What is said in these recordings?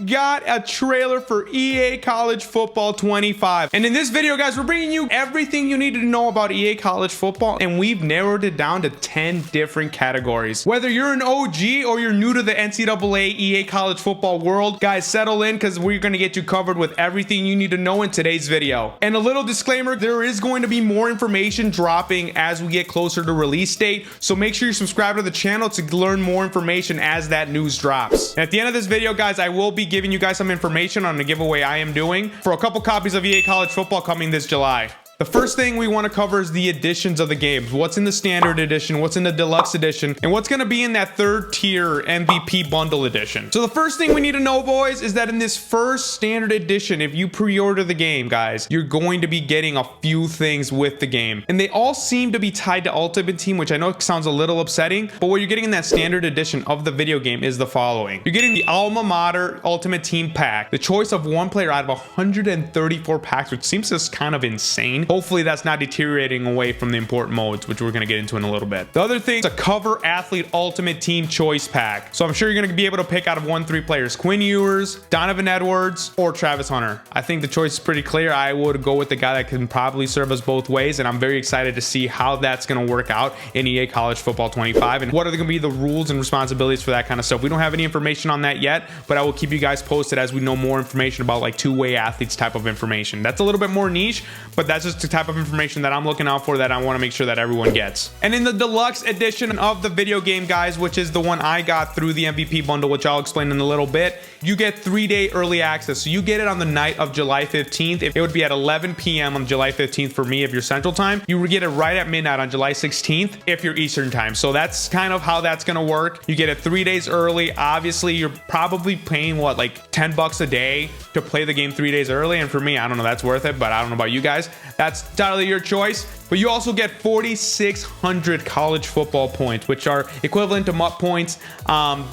got a trailer for EA College Football 25. And in this video, guys, we're bringing you everything you need to know about EA College Football, and we've narrowed it down to 10 different categories. Whether you're an OG or you're new to the NCAA EA College Football world, guys, settle in because we're going to get you covered with everything you need to know in today's video. And a little disclaimer, there is going to be more information dropping as we get closer to release date, so make sure you subscribe to the channel to learn more information as that news drops. And at the end of this video, guys, I will be giving you guys some information on the giveaway I am doing for a couple copies of EA College Football coming this July. The first thing we want to cover is the editions of the games. What's in the standard edition, what's in the deluxe edition, and what's going to be in that third tier MVP bundle edition. So the first thing we need to know, boys, is that in this first standard edition, if you pre-order the game, guys, you're going to be getting a few things with the game. And they all seem to be tied to Ultimate Team, which I know sounds a little upsetting, but what you're getting in that standard edition of the video game is the following. You're getting the Alma Mater Ultimate Team pack, the choice of one player out of 134 packs, which seems just kind of insane. Hopefully that's not deteriorating away from the important modes, which we're going to get into in a little bit. The other thing is a cover athlete ultimate team choice pack. So I'm sure you're going to be able to pick out of 1-3 players: Quinn Ewers, Donovan Edwards, or Travis Hunter. I think the choice is pretty clear. I would go with the guy that can probably serve us both ways, and I'm very excited to see how that's going to work out in EA College Football 25 and what are going to be the rules and responsibilities for that kind of stuff. We don't have any information on that yet, but I will keep you guys posted as we know more information about like two-way athletes type of information. That's a little bit more niche, but that's just the type of information that I'm looking out for that I want to make sure that everyone gets. And in the deluxe edition of the video game, guys, which is the one I got through the MVP bundle, which I'll explain in a little bit, you get 3-day early access. So you get it on the night of July 15th. It would be at 11 p.m. on July 15th for me if you're Central Time. You would get it right at midnight on July 16th if you're Eastern Time. So that's kind of how that's going to work. You get it 3 days early. Obviously, you're probably paying what, like $10 a day to play the game 3 days early. And for me, I don't know, that's worth it, but I don't know about you guys. That's entirely your choice. But you also get 4,600 college football points, which are equivalent to MUT points.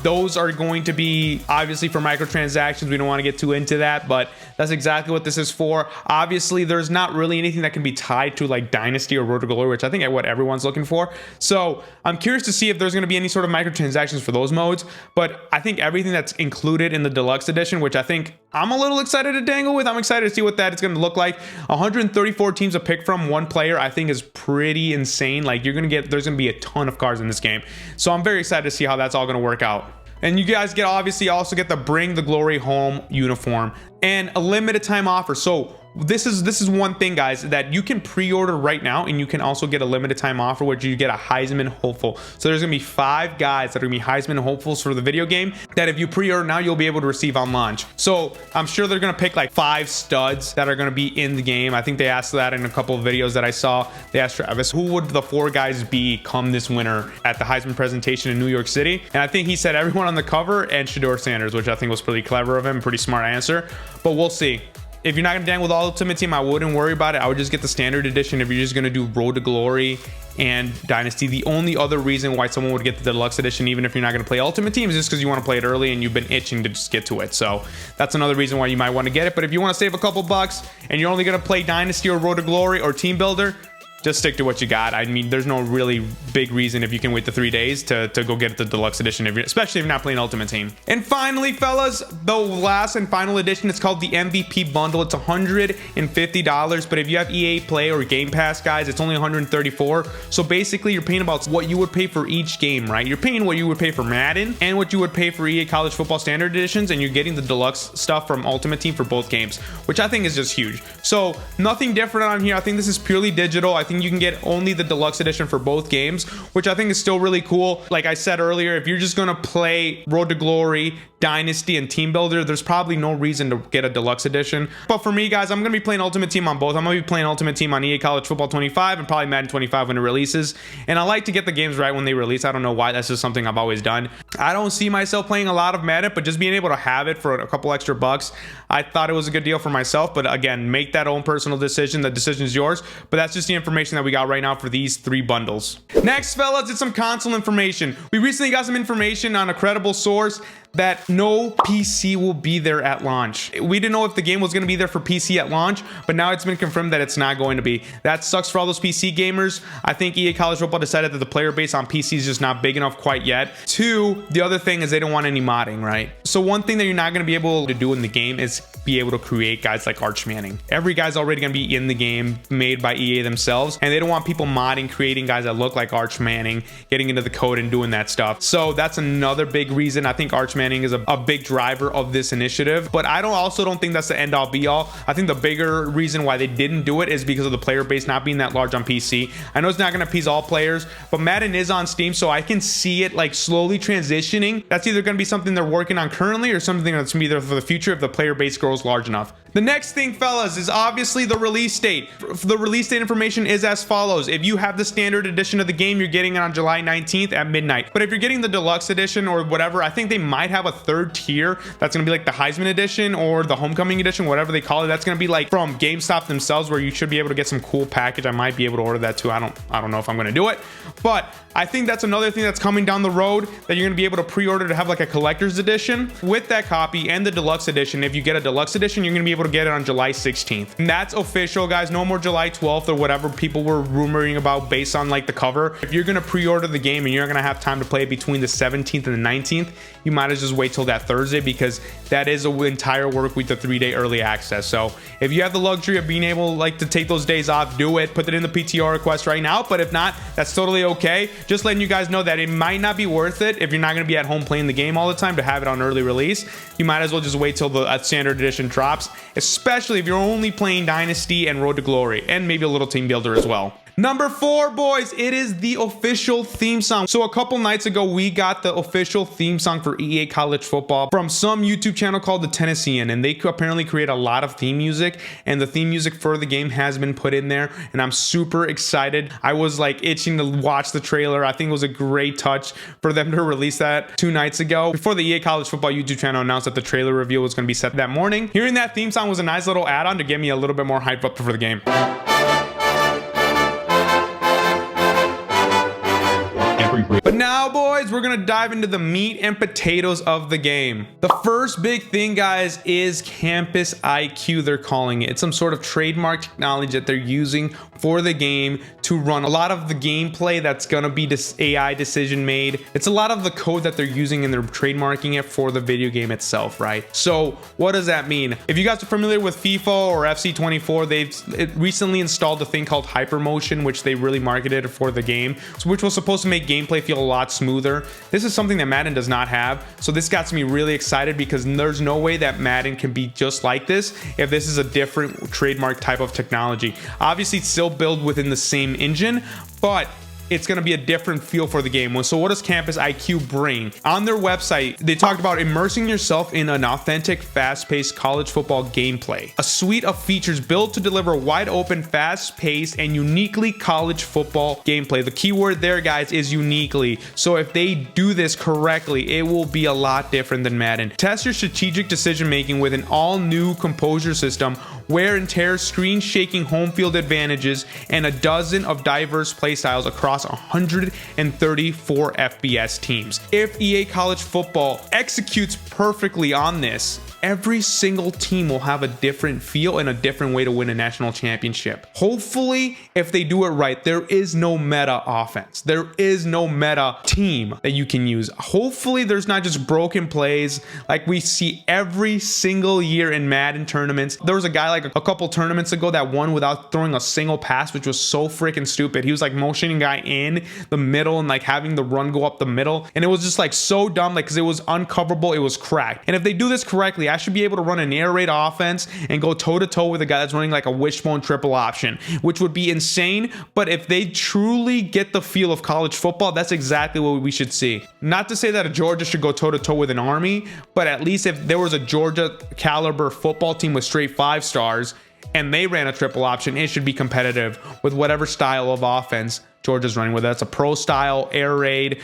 Those are going to be obviously for microtransactions. We don't want to get too into that, but that's exactly what this is for. Obviously, there's not really anything that can be tied to like Dynasty or Road to Glory, which I think is what everyone's looking for. So I'm curious to see if there's going to be any sort of microtransactions for those modes. But I think everything that's included in the deluxe edition, which I think I'm a little excited to dangle with. I'm excited to see what that is going to look like. 134 teams to pick from, one player, I think is pretty insane. Like there's going to be a ton of cards in this game. So I'm very excited to see how that's all going to work out. And you guys get obviously also get the Bring the Glory Home uniform and a limited time offer. So this is one thing, guys, that you can pre-order right now, and you can also get a limited time offer where you get a Heisman hopeful. So there's gonna be 5 guys that are gonna be Heisman hopefuls for the video game that if you pre-order now, you'll be able to receive on launch. So I'm sure they're gonna pick like 5 studs that are gonna be in the game. I think they asked that in a couple of videos that I saw. They asked Travis, who would the 4 guys be come this winter at the Heisman presentation in New York City? And I think he said everyone on the cover and Shedeur Sanders, which I think was pretty clever of him, pretty smart answer, but we'll see. If you're not gonna dangle with Ultimate Team, I wouldn't worry about it. I would just get the standard edition if you're just gonna do Road to Glory and Dynasty. The only other reason why someone would get the deluxe edition, even if you're not gonna play Ultimate Team, is just because you want to play it early and you've been itching to just get to it. So that's another reason why you might want to get it. But if you want to save a couple bucks and you're only gonna play Dynasty or Road to Glory or Team Builder, just stick to what you got. I mean, there's no really big reason if you can wait the 3 days to go get the deluxe edition, especially if you're not playing Ultimate Team. And finally, fellas, the last and final edition, it's called the MVP bundle. It's $150, but if you have EA Play or Game Pass, guys, it's only $134. So basically, you're paying about what you would pay for each game, right? You're paying what you would pay for Madden and what you would pay for EA College Football Standard Editions, and you're getting the deluxe stuff from Ultimate Team for both games, which I think is just huge. So nothing different on here. I think this is purely digital. I think you can get only the deluxe edition for both games, which I think is still really cool. Like I said earlier, if you're just gonna play Road to Glory, Dynasty, and Team Builder, there's probably no reason to get a deluxe edition. But for me, guys, I'm gonna be playing Ultimate Team on both. I'm gonna be playing Ultimate Team on EA College Football 25 and probably Madden 25 when it releases. And I like to get the games right when they release. I don't know why, that's just something I've always done. I don't see myself playing a lot of Madden, but just being able to have it for a couple extra bucks, I thought it was a good deal for myself. But again, make that own personal decision. The decision is yours. But that's just the information that we got right now for these 3 bundles. Next, fellas, it's some console information. We recently got some information on a credible source that no PC will be there at launch. We didn't know if the game was going to be there for PC at launch, but now it's been confirmed that it's not going to be. That sucks for all those PC gamers. I think EA College Football decided that the player base on PC is just not big enough quite yet. Two, the other thing is they don't want any modding, right? So one thing that you're not going to be able to do in the game is be able to create guys like Arch Manning. Every guy's already going to be in the game, made by EA themselves, and they don't want people modding, creating guys that look like Arch Manning, getting into the code and doing that stuff. So that's another big reason. I think Arch Manning is a big driver of this initiative, but I also don't think that's the end all be all. I think the bigger reason why they didn't do it is because of the player base not being that large on PC. I know it's not going to appease all players, but Madden is on Steam, so I can see it like slowly transitioning. That's either going to be something they're working on currently or something that's going to be there for the future if the player base grows large enough. The next thing, fellas, is obviously the release date. The release date information is as follows. If you have the standard edition of the game, you're getting it on July 19th at midnight. But if you're getting the deluxe edition or whatever, I think they might have a third tier that's going to be like the Heisman edition or the Homecoming edition, whatever they call it. That's going to be like from GameStop themselves, where you should be able to get some cool package. I might be able to order that too. I don't know if I'm going to do it, but I think that's another thing that's coming down the road that you're going to be able to pre-order to have like a collector's edition with that copy and the deluxe edition. If you get a deluxe edition, you're going to be able to get it on July 16th. And that's official, guys. No more July 12th or whatever people were rumoring about based on like the cover. If you're going to pre-order the game and you're not going to have time to play it between the 17th and the 19th, you might as well just wait till that Thursday, because that is an entire work week, the 3-day early access. So if you have the luxury of being able like to take those days off, do it. Put it in the PTR request right now. But if not, that's totally okay. Just letting you guys know that it might not be worth it if you're not going to be at home playing the game all the time to have it on early release. You might as well just wait till the standard edition drops, especially if you're only playing Dynasty and Road to Glory, and maybe a little team builder as well. Number 4, boys, it is the official theme song. So a couple nights ago, we got the official theme song for EA College Football from some YouTube channel called The Tennessean, and they apparently create a lot of theme music, and the theme music for the game has been put in there, and I'm super excited. I was like itching to watch the trailer. I think it was a great touch for them to release that 2 nights ago before the EA College Football YouTube channel announced that the trailer reveal was going to be set that morning. Hearing that theme song was a nice little add-on to get me a little bit more hyped up for the game. But now, boys, we're gonna dive into the meat and potatoes of the game. The first big thing, guys, is CampusIQ, they're calling it. It's some sort of trademark technology that they're using for the game to run a lot of the gameplay that's gonna be this AI decision made. It's a lot of the code that they're using, and they're trademarking it for the video game itself, right? So what does that mean? If you guys are familiar with FIFA or FC24, they've recently installed a thing called Hypermotion, which they really marketed for the game, which was supposed to make gameplay feel a lot smoother. This is something that Madden does not have, so this got me really excited, because there's no way that Madden can be just like this if this is a different trademark type of technology. Obviously, it's still built within the same engine, but it's going to be a different feel for the game. So what does CampusIQ bring? On their website, they talked about immersing yourself in an authentic, fast-paced college football gameplay. A suite of features built to deliver wide-open, fast-paced, and uniquely college football gameplay. The key word there, guys, is uniquely. So if they do this correctly, it will be a lot different than Madden. Test your strategic decision-making with an all-new composure system, wear and tear, screen-shaking home field advantages, and a dozen of diverse playstyles across 134 FBS teams. If EA College Football executes perfectly on this, every single team will have a different feel and a different way to win a national championship. Hopefully, if they do it right, there is no meta offense. There is no meta team that you can use. Hopefully, there's not just broken plays like we see every single year in Madden tournaments. There was a guy like a couple tournaments ago that won without throwing a single pass, which was so freaking stupid. He was like motioning guy in the middle and like having the run go up the middle, and it was just like so dumb, like because it was uncoverable, it was cracked. And if they do this correctly, I should be able to run an air raid offense and go toe-to-toe with a guy that's running like a wishbone triple option, which would be insane. But if they truly get the feel of college football, that's exactly what we should see. Not to say that a Georgia should go toe-to-toe with an Army, but at least if there was a Georgia caliber football team with straight 5 stars and they ran a triple option, it should be competitive with whatever style of offense Georgia's running, whether that's a pro style, air raid.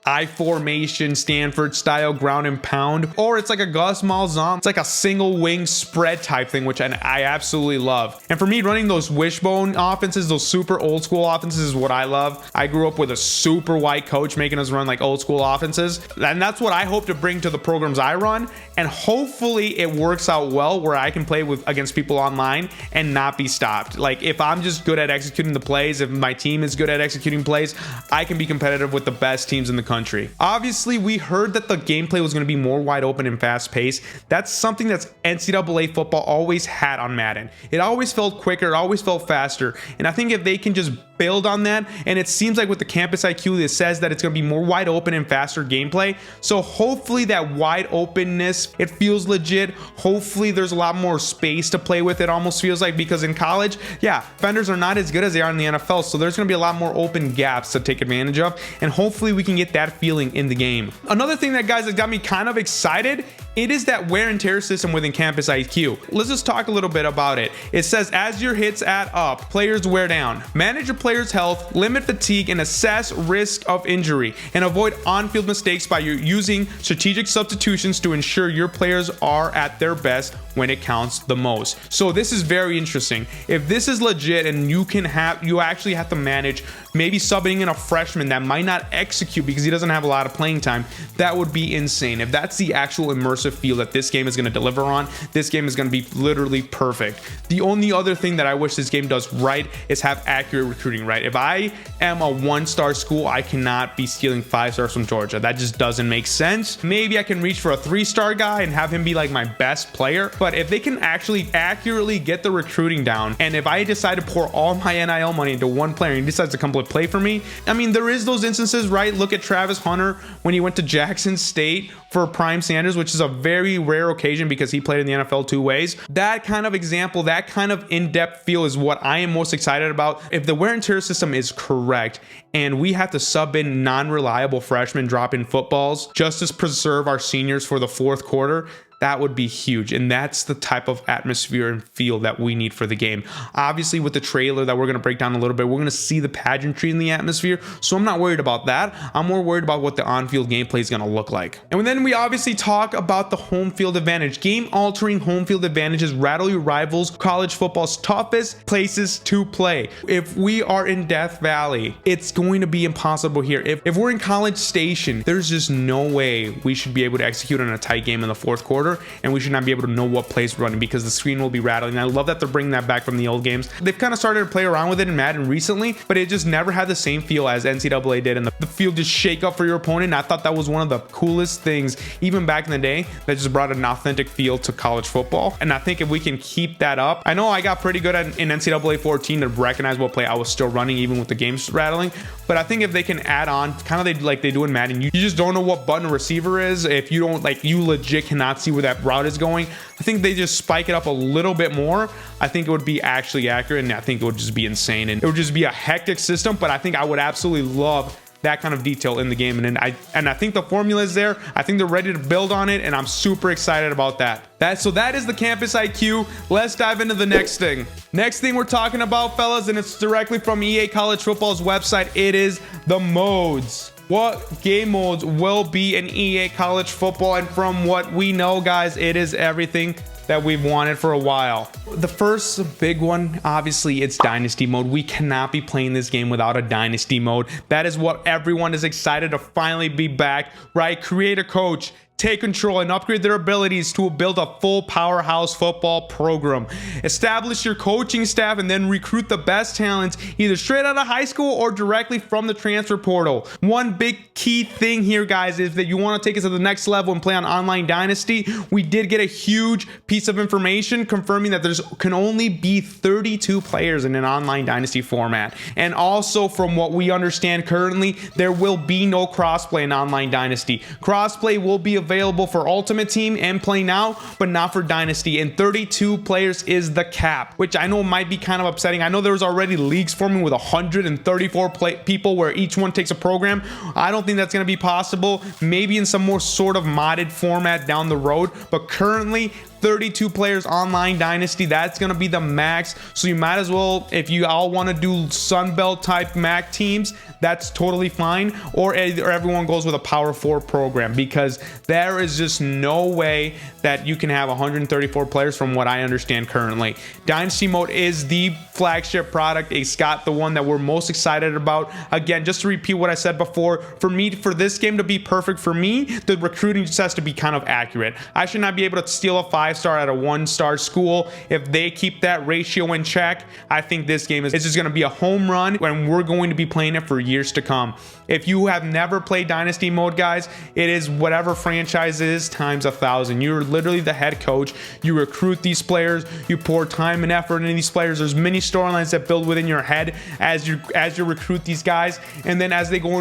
I formation, Stanford style ground and pound, or it's like a Gus Malzahn. It's like a single wing spread type thing, which I absolutely love. And for me, running those wishbone offenses, those super old school offenses is what I love. I grew up with a super white coach making us run like old school offenses. And that's what I hope to bring to the programs I run. And hopefully it works out well where I can play against people online and not be stopped. Like if I'm just good at executing the plays, if my team is good at executing plays, I can be competitive with the best teams in the country. Obviously, we heard that the gameplay was going to be more wide open and fast paced. That's something that's NCAA football always had on Madden. It always felt quicker, it always felt faster. And I think if they can just build on that, and it seems like with the Campus IQ, it says that it's going to be more wide open and faster gameplay. So hopefully that wide openness, it feels legit. Hopefully there's a lot more space to play with, it almost feels like, because in college, yeah, defenders are not as good as they are in the NFL. So there's going to be a lot more open gaps to take advantage of. And hopefully we can get that feeling in the game. Another thing that, guys, that got me kind of excited, it is that wear and tear system within Campus IQ. Let's just talk a little bit about it. It says, as your hits add up, players wear down. Manage your player's health, limit fatigue, and assess risk of injury, and avoid on-field mistakes by using strategic substitutions to ensure your players are at their best when it counts the most. So this is very interesting. If this is legit and you actually have to manage maybe subbing in a freshman that might not execute because he doesn't have a lot of playing time, that would be insane. If that's the actual immersive feel that this game is going to deliver on, this game is going to be literally perfect. The only other thing that I wish this game does right is have accurate recruiting, right? If I am a one-star school, I cannot be stealing 5 stars from Georgia. That just doesn't make sense. Maybe I can reach for a 3-star guy and have him be like my best player, but if they can actually accurately get the recruiting down, and if I decide to pour all my NIL money into one player and he decides to come play for me, I mean, there is those instances, right? Look at Travis Hunter when he went to Jackson State for Prime Sanders, which is a very rare occasion because he played in the NFL 2 ways. That kind of example, that kind of in-depth feel is what I am most excited about. If the wear and tear system is correct and we have to sub in non-reliable freshmen drop in footballs just to preserve our seniors for the fourth quarter, that would be huge. And that's the type of atmosphere and feel that we need for the game. Obviously, with the trailer that we're going to break down a little bit, we're going to see the pageantry in the atmosphere. So I'm not worried about that. I'm more worried about what the on-field gameplay is going to look like. And then we obviously talk about the home field advantage. Game-altering home field advantages rattle your rivals, college football's toughest places to play. If we are in Death Valley, it's going to be impossible here. If we're in College Station, there's just no way we should be able to execute on a tight game in the fourth quarter. And we should not be able to know what plays we're running because the screen will be rattling. I love that they're bringing that back from the old games. They've kind of started to play around with it in Madden recently, but it just never had the same feel as NCAA did, and the field just shake up for your opponent. And I thought that was one of the coolest things, even back in the day, that just brought an authentic feel to college football. And I think if we can keep that up, I know I got pretty good in NCAA 14 to recognize what play I was still running even with the games rattling, but I think if they can add on kind of like they do in Madden, you just don't know what button a receiver is. If you don't, like, you legit cannot see where that route is going. I think they just spike it up a little bit more. I think it would be actually accurate, and I think it would just be insane, and it would just be a hectic system. But I think I would absolutely love that kind of detail in the game, and I think the formula is there. I think they're ready to build on it, and I'm super excited about that. So that is the Campus IQ. Let's dive into the next thing. Next thing we're talking about, fellas, and it's directly from EA College Football's website. It is the modes. What game modes will be in EA College Football? And from what we know, guys, it is everything that we've wanted for a while. The first big one, obviously, it's Dynasty mode. We cannot be playing this game without a Dynasty mode. That is what everyone is excited to finally be back, right? Create a coach, take control, and upgrade their abilities to build a full powerhouse football program. Establish your coaching staff and then recruit the best talents either straight out of high school or directly from the transfer portal. One big key thing here, guys, is that you want to take us to the next level and play on Online Dynasty. We did get a huge piece of information confirming that there's can only be 32 players in an Online Dynasty format. And also, from what we understand currently, there will be no crossplay in Online Dynasty. Crossplay will be available for Ultimate Team and Play Now, but not for Dynasty, and 32 players is the cap, which I know might be kind of upsetting. I know there was already leagues forming with 134 people where each one takes a program. I don't think that's going to be possible. Maybe in some more sort of modded format down the road, but currently 32 players online dynasty. That's going to be the max. So you might as well, if you all want to do Sunbelt type MAC teams, that's totally fine. Or everyone goes with a Power 4 program, because there is just no way that you can have 134 players from what I understand currently. Dynasty mode is the flagship product. It's got the one that we're most excited about. Again, just to repeat what I said before, for me, for this game to be perfect for me, the recruiting just has to be kind of accurate. I should not be able to steal a 5-star at a 1-star school. If they keep that ratio in check, I think this game is just going to be a home run, and we're going to be playing it for years to come. If you have never played Dynasty mode, guys, it is whatever franchise is times 1,000. You're literally the head coach. You recruit these players. You pour time and effort into these players. There's many storylines that build within your head as you recruit these guys, and then as they go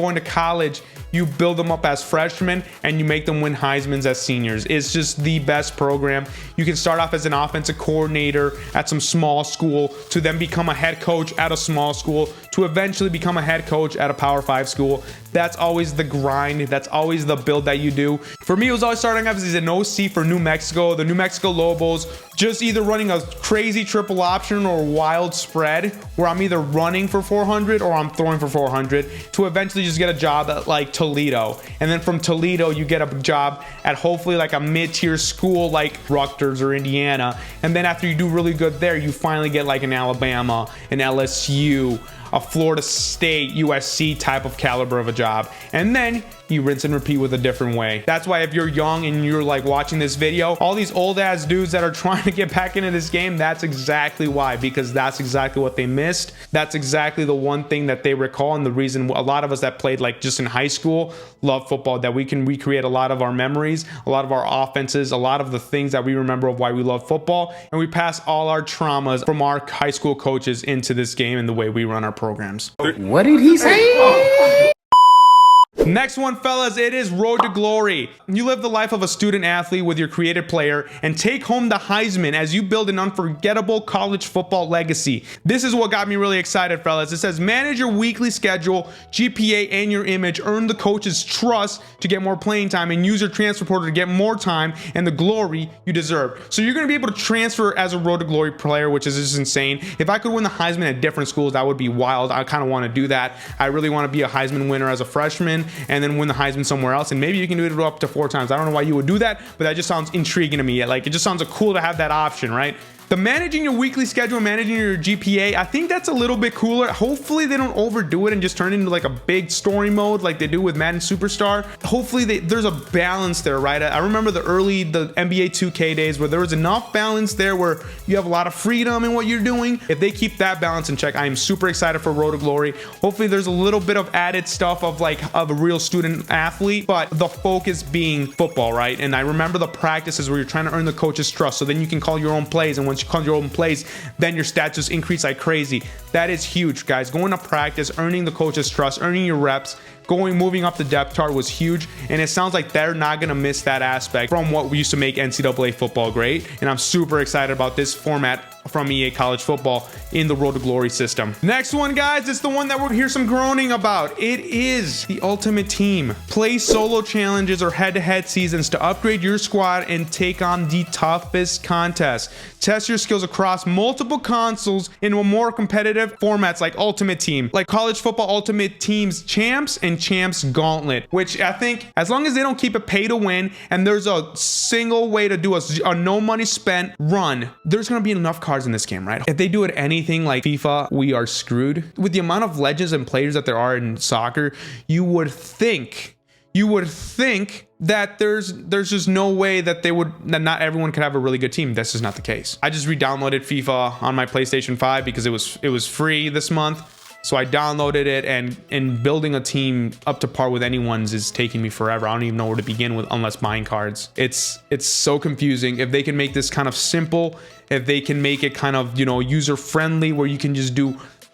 into college, you build them up as freshmen and you make them win Heismans as seniors. It's just the best program. You can start off as an offensive coordinator at some small school, to then become a head coach at a small school, to eventually become a head coach at a Power 5 school. That's always the grind. That's always the build that you do. For me, it was always starting off as an OC for New Mexico, the New Mexico Lobos, just either running a crazy triple option or wild spread, where I'm either running for 400 or I'm throwing for 400, to eventually just get a job at like Toledo. And then from Toledo, you get a job at hopefully like a mid-tier school like Rutgers or Indiana. And then after you do really good there, you finally get like an Alabama, an LSU, a Florida State, USC type of caliber of a job. And then you rinse and repeat with a different way. That's why if you're young and you're like watching this video, all these old ass dudes that are trying to get back into this game, that's exactly why, because that's exactly what they missed. That's exactly the one thing that they recall, and the reason a lot of us that played like just in high school love football, that we can recreate a lot of our memories, a lot of our offenses, a lot of the things that we remember of why we love football, and we pass all our traumas from our high school coaches into this game and the way we run our programs. What did he say? Next one, fellas, it is Road to Glory. You live the life of a student athlete with your created player and take home the Heisman as you build an unforgettable college football legacy. This is what got me really excited, fellas. It says manage your weekly schedule, GPA, and your image. Earn the coach's trust to get more playing time, and use your transfer portal to get more time and the glory you deserve. So you're going to be able to transfer as a Road to Glory player, which is just insane. If I could win the Heisman at different schools, that would be wild. I kind of want to do that. I really want to be a Heisman winner as a freshman and then win the Heisman somewhere else, and maybe you can do it up to 4 times. I don't know why you would do that, but that just sounds intriguing to me. Like, it just sounds cool to have that option, right? The managing your weekly schedule, managing your GPA, I think that's a little bit cooler. Hopefully they don't overdo it and just turn it into like a big story mode like they do with Madden Superstar. Hopefully there's a balance there, right? I remember the NBA 2K days where there was enough balance there where you have a lot of freedom in what you're doing. If they keep that balance in check, I am super excited for Road to Glory. Hopefully there's a little bit of added stuff of a real student athlete, but the focus being football, right? And I remember the practices where you're trying to earn the coach's trust, so then you can call your own plays, and once you call your own plays, then your stats just increase like crazy. That is huge, guys. Going to practice, earning the coach's trust, earning your reps, moving up the depth chart was huge, and it sounds like they're not going to miss that aspect from what we used to make NCAA football great. And I'm super excited about this format from EA College Football in the Road to Glory system. Next one, guys, it's the one that we'll hear some groaning about. It is the Ultimate Team. Play solo challenges or head-to-head seasons to upgrade your squad and take on the toughest contests. Test your skills across multiple consoles in a more competitive formats like Ultimate Team, like College Football Ultimate Team's Champs and Champs Gauntlet, which I think as long as they don't keep it pay to win and there's a single way to do a no money spent run, there's going to be enough cards in this game, right? If they do it anything like FIFA, we are screwed. With the amount of legends and players that there are in soccer, you would think that there's just no way that not everyone could have a really good team. This is not the case. I just re-downloaded FIFA on my PlayStation 5 because it was free this month. So I downloaded it, and building a team up to par with anyone's is taking me forever. I don't even know where to begin with unless buying cards. It's so confusing. If they can make this kind of simple, if they can make it kind of, user friendly, where you can just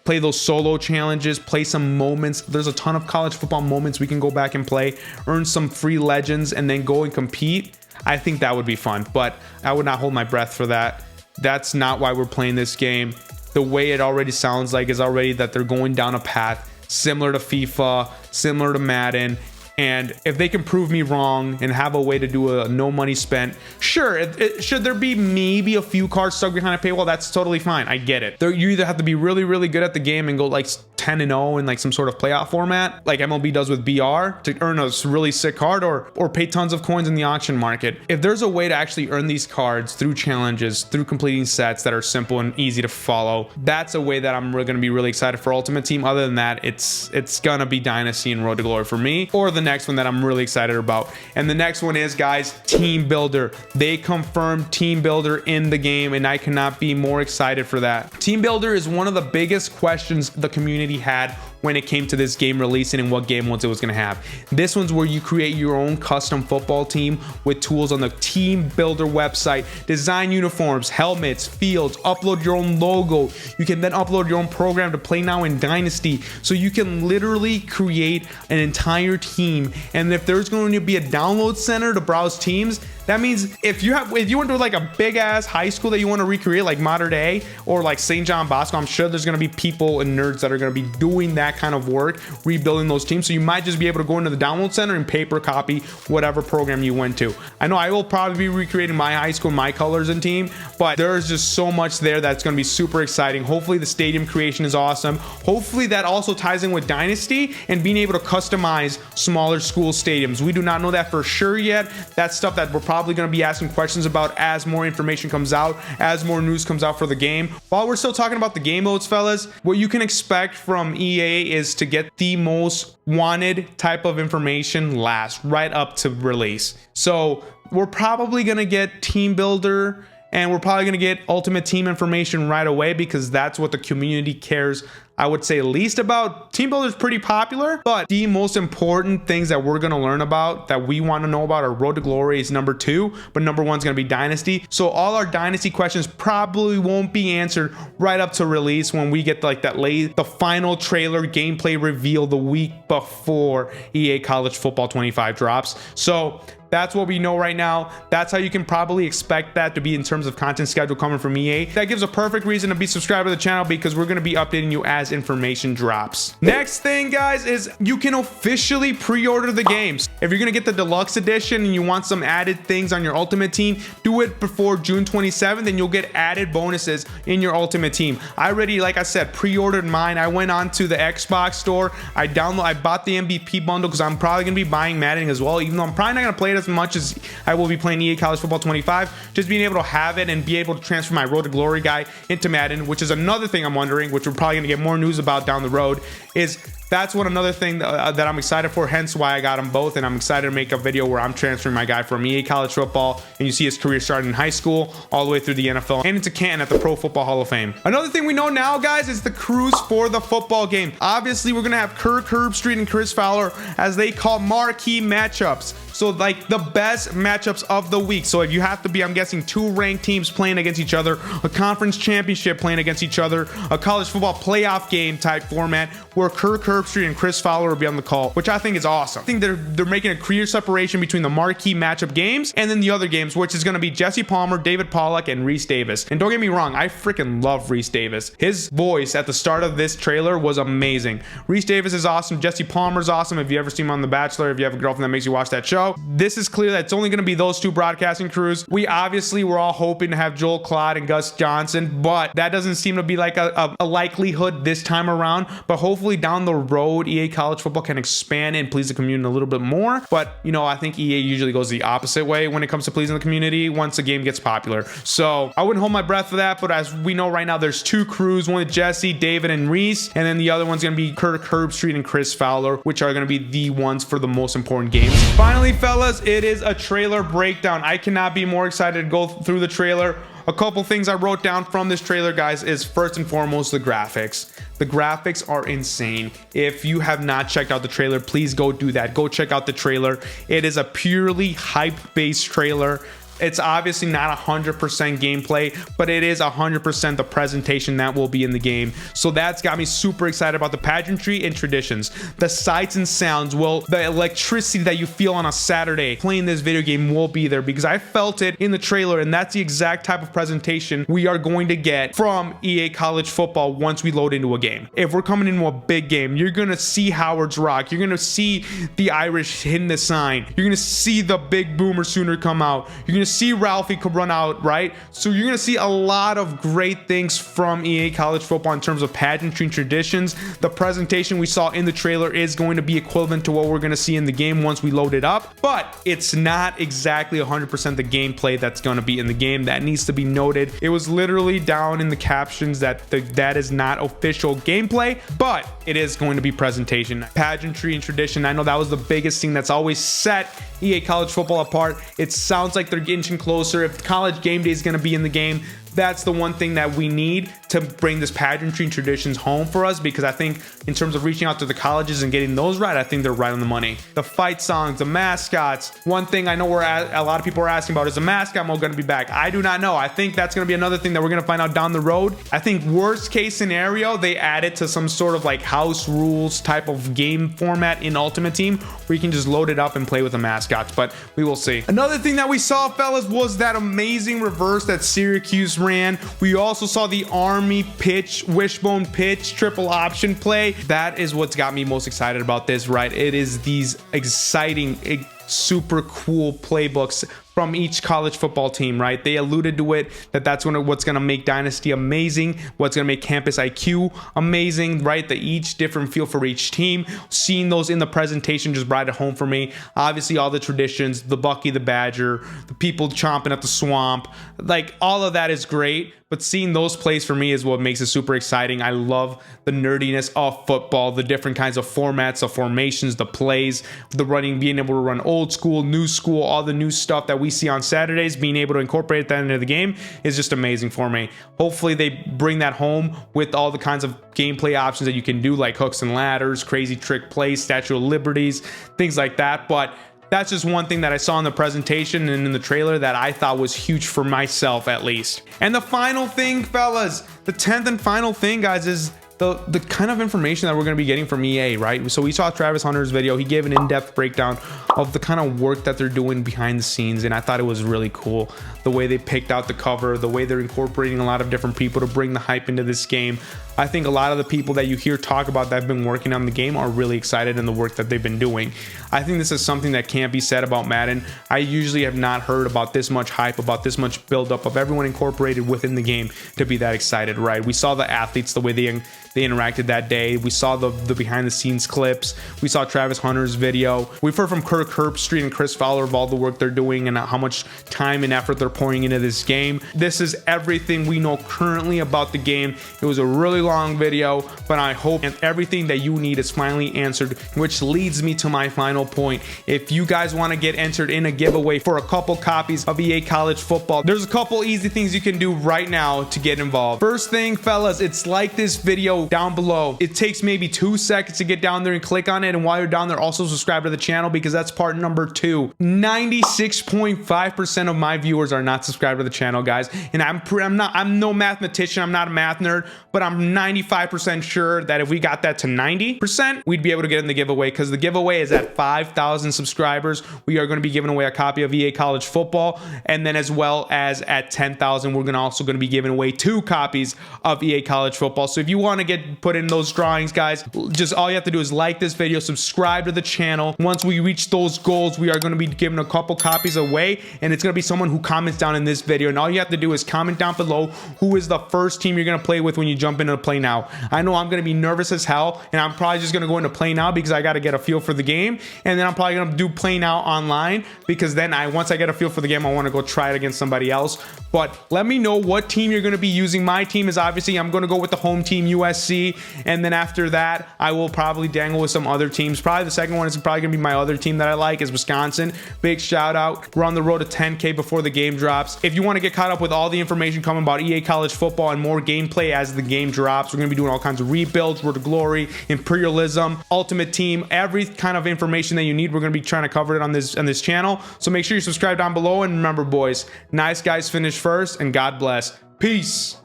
play those solo challenges, play some moments. There's a ton of college football moments we can go back and play, earn some free legends, and then go and compete. I think that would be fun, but I would not hold my breath for that. That's not why we're playing this game. The way it already sounds like is already that they're going down a path similar to FIFA, similar to Madden, And if they can prove me wrong and have a way to do a no money spent, sure, should there be maybe a few cards stuck behind a paywall, that's totally fine. I get it. You either have to be really, really good at the game and go like 10-0 in like some sort of playoff format, like MLB does with BR, to earn a really sick card, or pay tons of coins in the auction market. If there's a way to actually earn these cards through challenges, through completing sets that are simple and easy to follow, that's a way that I'm really going to be really excited for Ultimate Team. Other than that, it's gonna be Dynasty and Road to Glory for me, or the next one that I'm really excited about. And the next one is, guys, Team Builder. They confirmed Team Builder in the game, and I cannot be more excited for that. Team Builder is one of the biggest questions the community had when it came to this game releasing and what game modes it was going to have. This one's where you create your own custom football team with tools on the Team Builder website, design uniforms, helmets, fields, upload your own logo. You can then upload your own program to play now in Dynasty. So you can literally create an entire team. And if there's going to be a download center to browse teams, that means if you went to like a big ass high school that you want to recreate, like Modern Day or like St. John Bosco, I'm sure there's going to be people and nerds that are going to be doing that kind of work, rebuilding those teams. So you might just be able to go into the download center and paper copy whatever program you went to. I know I will probably be recreating my high school, my colors and team, but there's just so much there that's going to be super exciting. Hopefully the stadium creation is awesome. Hopefully that also ties in with Dynasty and being able to customize smaller school stadiums. We do not know that for sure yet. That's stuff that we're probably going to be asking questions about as more information comes out, as more news comes out for the game. While we're still talking about the game modes, fellas, what you can expect from EA is to get the most wanted type of information last, right up to release. So we're probably going to get Team Builder, and we're probably going to get Ultimate Team information right away, because that's what the community cares, I would say, least about. Team Builder is pretty popular, but the most important things that we're going to learn about, that we want to know about, are Road to Glory is number 2, but number 1 is going to be Dynasty. So all our Dynasty questions probably won't be answered right up to release, when we get like the final trailer gameplay reveal the week before EA College Football 25 drops. So that's what we know right now. That's how you can probably expect that to be in terms of content schedule coming from EA. That gives a perfect reason to be subscribed to the channel, because we're going to be updating you as information drops. Next thing, guys, is you can officially pre-order the games. If you're going to get the deluxe edition and you want some added things on your Ultimate Team, do it before June 27th and you'll get added bonuses in your Ultimate Team. I already, like I said, pre-ordered mine. I went on to the Xbox store. I bought the MVP bundle because I'm probably going to be buying Madden as well, even though I'm probably not going to play it as much as I will be playing EA College Football 25. Just being able to have it and be able to transfer my Road to Glory guy into Madden, which is another thing I'm wondering, which we're probably going to get more news about down the road, is that's what another thing that I'm excited for, hence why I got them both. And I'm excited to make a video where I'm transferring my guy from EA College Football, and you see his career starting in high school all the way through the NFL and into Canton at the Pro Football Hall of Fame. Another thing we know now, guys, is the crews for the football game. Obviously, we're going to have Kirk Herbstreit and Chris Fowler, as they call marquee matchups. So like the best matchups of the week. So if you have to be, I'm guessing, 2 ranked teams playing against each other, a conference championship playing against each other, a college football playoff game type format where Kirk Herbstreit and Chris Fowler will be on the call, which I think is awesome. I think they're making a clear separation between the marquee matchup games and then the other games, which is going to be Jesse Palmer, David Pollack, and Reese Davis. And don't get me wrong, I freaking love Reese Davis. His voice at the start of this trailer was amazing. Reese Davis is awesome. Jesse Palmer is awesome. If you ever see him on The Bachelor, if you have a girlfriend that makes you watch that show, this is clear that it's only going to be those 2 broadcasting crews. We obviously were all hoping to have Joel Klatt and Gus Johnson, but that doesn't seem to be like a likelihood this time around. But hopefully down the road, EA College Football can expand and please the community a little bit more. But, you know, I think EA usually goes the opposite way when it comes to pleasing the community once a game gets popular. So I wouldn't hold my breath for that. But as we know right now, there's 2 crews, one with Jesse, David, and Reese. And then the other one's going to be Kirk Herbstreit and Chris Fowler, which are going to be the ones for the most important games. Finally, fellas, it is a trailer breakdown. I cannot be more excited to go through the trailer. A couple things I wrote down from this trailer, guys, is first and foremost the graphics. The graphics are insane. If you have not checked out the trailer, please go do that. Go check out the trailer. It is a purely hype-based trailer. It's obviously not 100% gameplay, but it is 100% the presentation that will be in the game. So that's got me super excited about the pageantry and traditions, the sights and sounds. Well, the electricity that you feel on a Saturday playing this video game will be there, because I felt it in the trailer, and that's the exact type of presentation we are going to get from EA College Football once we load into a game. If we're coming into a big game, you're gonna see Howard's Rock, you're gonna see the Irish hitting the sign, you're gonna see the big Boomer Sooner come out, you're gonna see Ralphie could run out, right? So you're gonna see a lot of great things from EA College Football in terms of pageantry and traditions. The presentation we saw in the trailer is going to be equivalent to what we're gonna see in the game once we load it up, but it's not exactly 100% the gameplay that's gonna be in the game. That needs to be noted. It was literally down in the captions that that is not official gameplay, but it is going to be presentation, pageantry, and tradition. I know that was the biggest thing that's always set EA College Football apart. It sounds like they're inching closer. If College Game Day is going to be in the game, that's the one thing that we need to bring this pageantry and traditions home for us, because I think in terms of reaching out to the colleges and getting those right, I think they're right on the money. The fight songs, the mascots. One thing I know a lot of people are asking about, is the mascot mode going to be back? I do not know. I think that's going to be another thing that we're going to find out down the road. I think worst case scenario, they add it to some sort of like house rules type of game format in Ultimate Team, where you can just load it up and play with the mascots, but we will see. Another thing that we saw, fellas, was that amazing reverse that Syracuse ran. We also saw the Army pitch, wishbone pitch, triple option play. That is what's got me most excited about this, right? It is these exciting, super cool playbooks from each college football team, right? They alluded to it, that's what's going to make Dynasty amazing, what's going to make Campus IQ amazing, right? The each different feel for each team. Seeing those in the presentation just brought it home for me. Obviously, all the traditions, the Bucky the Badger, the people chomping at the swamp, like all of that is great. But seeing those plays for me is what makes it super exciting. I love the nerdiness of football, the different kinds of formats, the formations, the plays, the running, being able to run old school, new school, all the new stuff that we see on Saturdays, being able to incorporate that into the game is just amazing for me. Hopefully they bring that home with all the kinds of gameplay options that you can do, like hooks and ladders, crazy trick plays, Statue of Liberties, things like that. But that's just one thing that I saw in the presentation and in the trailer that I thought was huge for myself, at least. And the final thing, fellas, the 10th and final thing, guys, is the kind of information that we're going to be getting from EA, right? So we saw Travis Hunter's video. He gave an in-depth breakdown of the kind of work that they're doing behind the scenes, and I thought it was really cool. The way they picked out the cover, the way they're incorporating a lot of different people to bring the hype into this game. I think a lot of the people that you hear talk about that have been working on the game are really excited in the work that they've been doing. I think this is something that can't be said about Madden. I usually have not heard about this much hype, about this much buildup of everyone incorporated within the game to be that excited, right? We saw the athletes, the way they interacted that day. We saw the behind the scenes clips. We saw Travis Hunter's video. We've heard from Kirk Herbstreit and Chris Fowler of all the work they're doing and how much time and effort they're pouring into this game. This is everything we know currently about the game. It was a really long video, but I hope everything that you need is finally answered, which leads me to my final point. If you guys want to get entered in a giveaway for a couple copies of EA College Football, there's a couple easy things you can do right now to get involved. First thing, fellas, it's like this video down below. It takes maybe 2 seconds to get down there and click on it, and while you're down there, also subscribe to the channel, because that's part number 2. 96.5% of my viewers are not subscribed to the channel, guys, and I'm no mathematician, I'm not a math nerd, but I'm 95% sure that if we got that to 90%, we'd be able to get in the giveaway, because the giveaway is at 5,000 subscribers. We are going to be giving away a copy of EA College Football, and then as well as at 10,000, we're also going to be giving away 2 copies of EA College Football. So if you want to get put in those drawings, guys, just all you have to do is like this video, subscribe to the channel. Once we reach those goals, we are going to be giving a couple copies away, and it's going to be someone who comments down in this video, and all you have to do is comment down below who is the first team you're going to play with when you jump into Play Now. I know I'm going to be nervous as hell, and I'm probably just going to go into Play Now because I got to get a feel for the game, and then I'm probably going to do Play Now online, because then once I get a feel for the game, I want to go try it against somebody else. But let me know what team you're going to be using. My team is obviously, I'm going to go with the home team, USC, and then after that, I will probably dangle with some other teams. Probably the second one is probably going to be my other team that I like is Wisconsin. Big shout out. We're on the road to 10K before the game drops. If you want to get caught up with all the information coming about EA College Football and more gameplay as the game drops, we're going to be doing all kinds of rebuilds, Road to Glory, Imperialism, Ultimate Team, every kind of information that you need. We're going to be trying to cover it on this channel. So make sure you subscribe down below. And remember, boys, nice guys finish first, and God bless. Peace.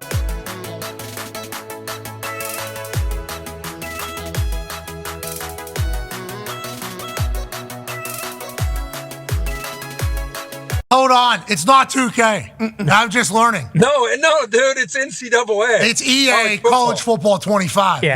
Hold on, it's not 2K. I'm just learning. No, dude, it's NCAA. It's EA College Football 25. Yeah.